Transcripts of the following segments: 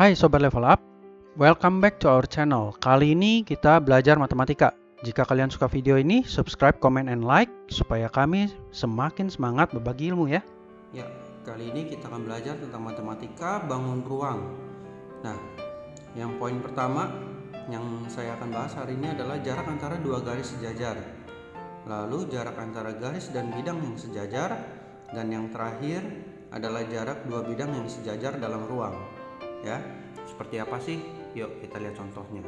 Hai Sobat Level Up, welcome back to our channel. Kali ini kita belajar matematika. Jika kalian suka video ini, subscribe, comment, and like supaya kami semakin semangat berbagi ilmu ya. Ya, kali ini kita akan belajar tentang matematika bangun ruang. Nah, yang poin pertama yang saya akan bahas hari ini adalah jarak antara dua garis sejajar. Lalu jarak antara garis dan bidang yang sejajar, dan yang terakhir adalah jarak dua bidang yang sejajar dalam ruang. Ya, seperti apa sih? Yuk kita lihat contohnya.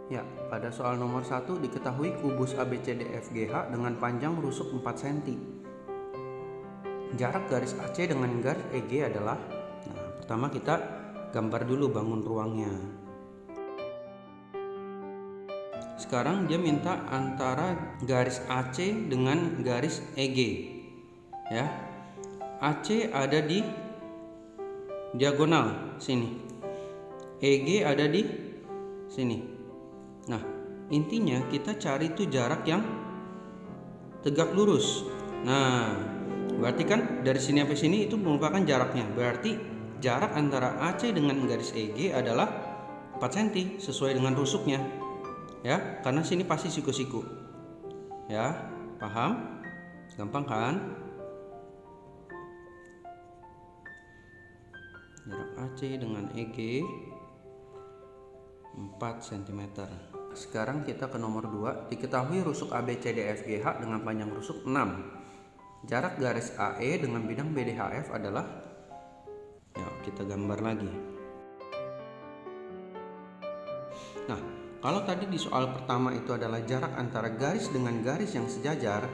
Ya, pada soal nomor 1 diketahui kubus ABCDFGH dengan panjang rusuk 4 cm. Jarak garis AC dengan garis EG adalah, pertama kita gambar dulu bangun ruangnya. Sekarang dia minta antara garis AC dengan garis EG. Ya. AC ada di diagonal sini, EG ada di sini. Nah, intinya kita cari tuh jarak yang tegak lurus. Nah, berarti kan dari sini sampai sini itu merupakan jaraknya. Berarti jarak antara AC dengan garis EG adalah 4 cm sesuai dengan rusuknya. Ya, karena sini pasti siku-siku. Ya, paham? Gampang kan? Jarak AC dengan EG 4 cm. Sekarang kita ke nomor 2. Diketahui rusuk ABCDFGH dengan panjang rusuk 6. Jarak garis AE dengan bidang BDHF adalah, ya kita gambar lagi. Nah, kalau tadi di soal pertama itu adalah jarak antara garis dengan garis yang sejajar,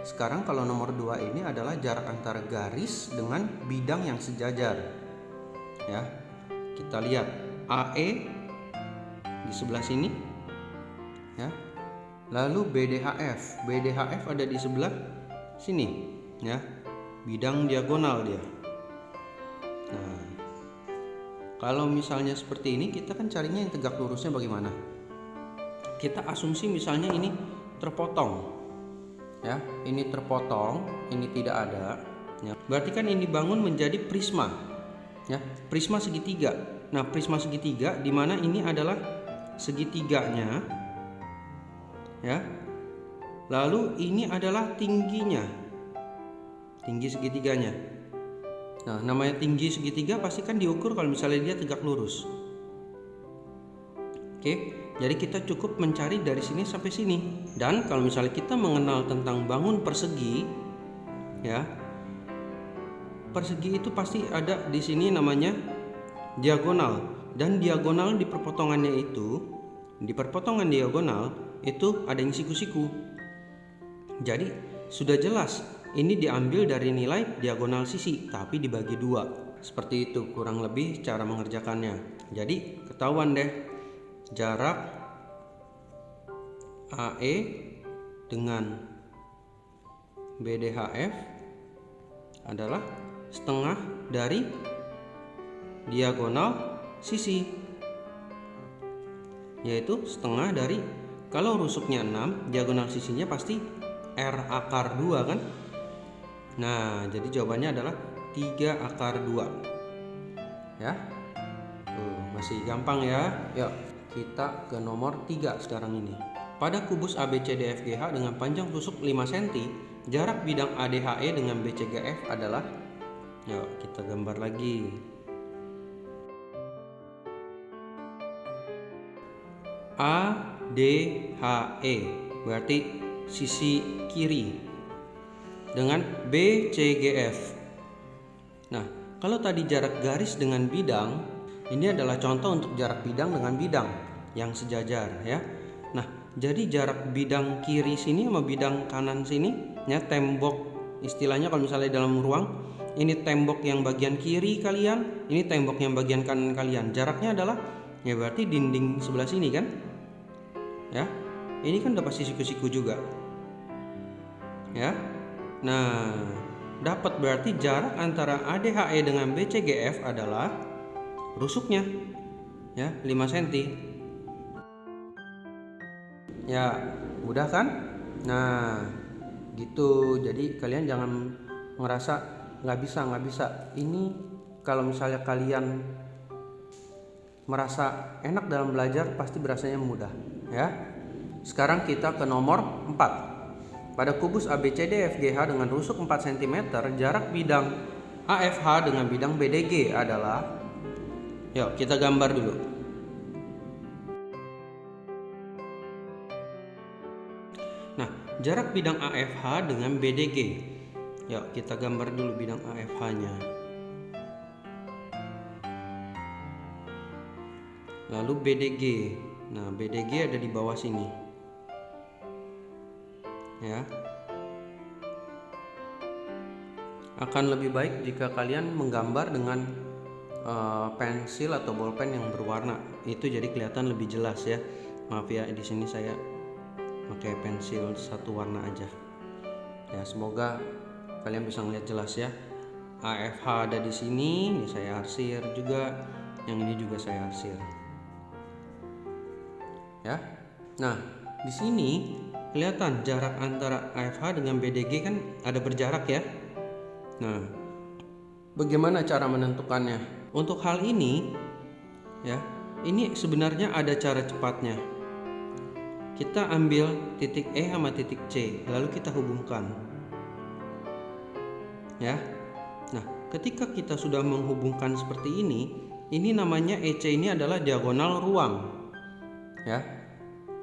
sekarang kalau nomor 2 ini adalah jarak antara garis dengan bidang yang sejajar. Ya, kita lihat AE di sebelah sini, ya. Lalu BDHF ada di sebelah sini, ya. Bidang diagonal dia. Nah, kalau misalnya seperti ini, kita kan carinya yang tegak lurusnya bagaimana? Kita asumsi misalnya ini terpotong, ya. Ini terpotong, ini tidak ada. Ya. Berarti kan ini bangun menjadi prisma. Ya, prisma segitiga. Nah, prisma segitiga di mana ini adalah segitiganya, ya. Lalu ini adalah tingginya, tinggi segitiganya. Nah, namanya tinggi segitiga pasti kan diukur kalau misalnya dia tegak lurus. Oke, jadi kita cukup mencari dari sini sampai sini. Dan kalau misalnya kita mengenal tentang bangun persegi, ya. Persegi itu pasti ada di sini namanya diagonal, dan diagonal di perpotongannya itu, di perpotongan diagonal itu ada yang siku-siku. Jadi sudah jelas ini diambil dari nilai diagonal sisi tapi dibagi 2. Seperti itu kurang lebih cara mengerjakannya. Jadi ketahuan deh jarak AE dengan BDHF adalah setengah dari diagonal sisi, yaitu setengah dari, kalau rusuknya 6, diagonal sisinya pasti R akar 2 kan. Nah, jadi jawabannya adalah 3 akar 2. Ya, masih gampang ya. Yuk kita ke nomor 3 sekarang ini. Pada kubus ABCDFGH dengan panjang rusuk 5 cm, jarak bidang ADHE dengan BCGF adalah, yuk kita gambar lagi. ADHE berarti sisi kiri dengan BCGF. Nah, kalau tadi jarak garis dengan bidang, ini adalah contoh untuk jarak bidang dengan bidang yang sejajar, ya. Nah, jadi jarak bidang kiri sini sama bidang kanan sini, ya, tembok istilahnya kalau misalnya dalam ruang, ini tembok yang bagian kiri kalian, ini tembok yang bagian kanan kalian. Jaraknya adalah, ya berarti dinding sebelah sini kan? Ya, ini kan udah pasti siku-siku juga. Ya, nah dapat berarti jarak antara ADHE dengan BCGF adalah rusuknya, ya 5 cm. Ya, mudah kan? Nah, gitu. Jadi kalian jangan ngerasa nggak bisa. Ini kalau misalnya kalian merasa enak dalam belajar, pasti berasanya mudah ya. Sekarang kita ke nomor 4. Pada kubus ABCD FGH dengan rusuk 4 cm, jarak bidang AFH dengan bidang BDG adalah, yuk kita gambar dulu. Nah, jarak bidang AFH dengan BDG. Yuk kita gambar dulu bidang AFH-nya. Lalu BDG. Nah, BDG ada di bawah sini. Ya. Akan lebih baik jika kalian menggambar dengan pensil atau bolpen yang berwarna. Itu jadi kelihatan lebih jelas ya. Maaf ya, di sini saya pakai pensil satu warna aja. Ya, semoga kalian bisa melihat jelas ya. AFH ada di sini, ini saya arsir juga. Yang ini juga saya arsir. Ya. Nah, di sini kelihatan jarak antara AFH dengan BDG kan ada berjarak ya. Nah, bagaimana cara menentukannya? Untuk hal ini ya, ini sebenarnya ada cara cepatnya. Kita ambil titik E sama titik C, lalu kita hubungkan. Ya. Nah, ketika kita sudah menghubungkan seperti ini namanya EC ini adalah diagonal ruang. Ya.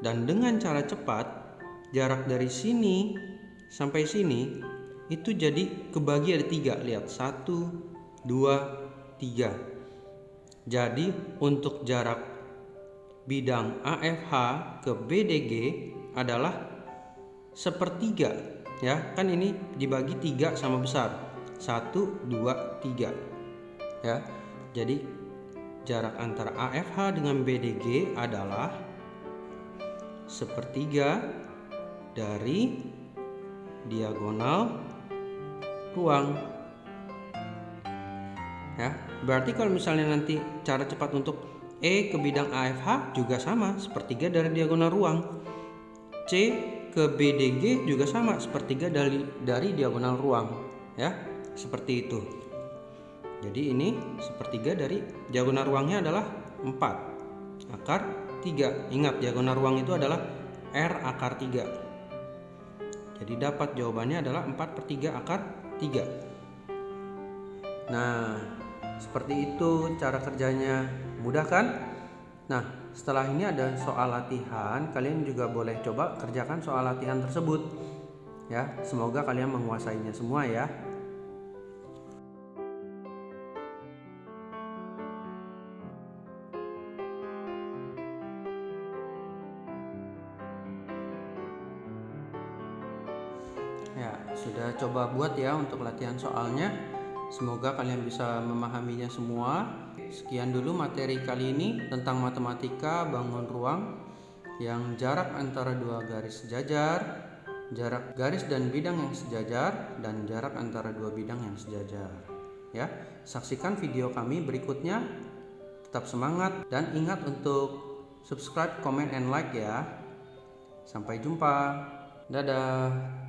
Dan dengan cara cepat, jarak dari sini sampai sini itu jadi kebagi ada 3. Lihat, 1, 2, 3. Jadi untuk jarak bidang AFH ke BDG adalah 1/3 ya. Kan ini dibagi 3 sama besar, 1, 2, 3 ya. Jadi jarak antara AFH dengan BDG adalah 1/3 dari diagonal ruang ya. Berarti kalau misalnya nanti cara cepat untuk E ke bidang AFH juga sama, 1/3 dari diagonal ruang. C ke BDG juga sama, 1/3 dari diagonal ruang ya. Seperti itu. Jadi ini 1/3 dari diagonal ruangnya adalah 4 akar 3. Ingat, diagonal ruang itu adalah R akar 3. Jadi dapat jawabannya adalah 4/3 akar 3. Nah, seperti itu cara kerjanya. Mudah kan? Nah, setelah ini ada soal latihan. Kalian juga boleh coba kerjakan soal latihan tersebut ya. Semoga kalian menguasainya semua ya. Ya, sudah coba buat ya untuk latihan soalnya. Semoga kalian bisa memahaminya semua. Sekian dulu materi kali ini tentang matematika bangun ruang yang jarak antara dua garis sejajar, jarak garis dan bidang yang sejajar, dan jarak antara dua bidang yang sejajar. Ya, saksikan video kami berikutnya. Tetap semangat dan ingat untuk subscribe, comment, and like ya. Sampai jumpa. Dadah.